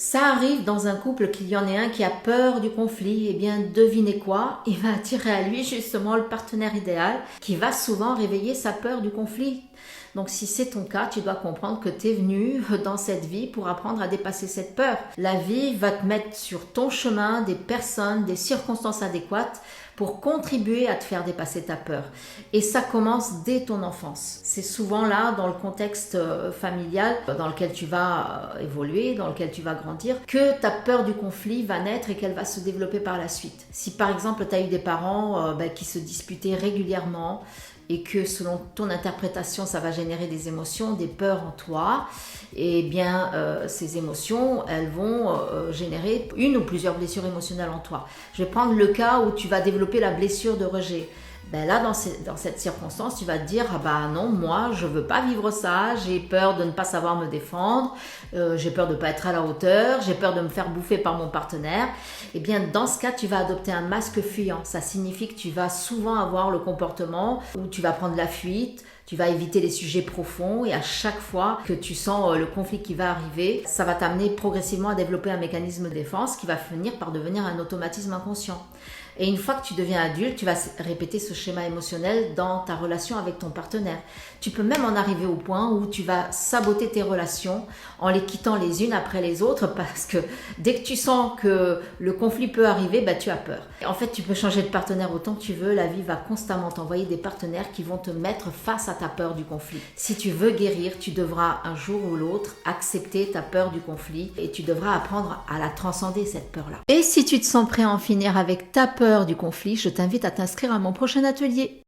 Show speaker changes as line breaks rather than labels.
Ça arrive dans un couple qu'il y en ait un qui a peur du conflit, eh bien devinez quoi? Il va attirer à lui justement le partenaire idéal qui va souvent réveiller sa peur du conflit. Donc si c'est ton cas, tu dois comprendre que tu es venu dans cette vie pour apprendre à dépasser cette peur. La vie va te mettre sur ton chemin des personnes, des circonstances adéquates pour contribuer à te faire dépasser ta peur. Et ça commence dès ton enfance. C'est souvent là, dans le contexte familial dans lequel tu vas évoluer, dans lequel tu vas grandir, que ta peur du conflit va naître et qu'elle va se développer par la suite. Si par exemple tu as eu des parents qui se disputaient régulièrement, et que selon ton interprétation, ça va générer des émotions, des peurs en toi, et bien ces émotions, elles vont générer une ou plusieurs blessures émotionnelles en toi. Je vais prendre le cas où tu vas développer la blessure de rejet. Ben là, dans cette circonstance, tu vas te dire, ah bah non, moi, je veux pas vivre ça, j'ai peur de ne pas savoir me défendre, j'ai peur de ne pas être à la hauteur, j'ai peur de me faire bouffer par mon partenaire. Et bien, dans ce cas, tu vas adopter un masque fuyant. Ça signifie que tu vas souvent avoir le comportement où tu vas prendre la fuite, tu vas éviter les sujets profonds et à chaque fois que tu sens le conflit qui va arriver, ça va t'amener progressivement à développer un mécanisme de défense qui va finir par devenir un automatisme inconscient. Et une fois que tu deviens adulte, tu vas répéter ce schéma émotionnel dans ta relation avec ton partenaire. Tu peux même en arriver au point où tu vas saboter tes relations en les quittant les unes après les autres parce que dès que tu sens que le conflit peut arriver, bah, tu as peur. En fait, tu peux changer de partenaire autant que tu veux. La vie va constamment t'envoyer des partenaires qui vont te mettre face à ta peur du conflit. Si tu veux guérir, tu devras un jour ou l'autre accepter ta peur du conflit et tu devras apprendre à la transcender, cette peur-là. Et si tu te sens prêt à en finir avec ta peur du conflit, je t'invite à t'inscrire à mon prochain atelier.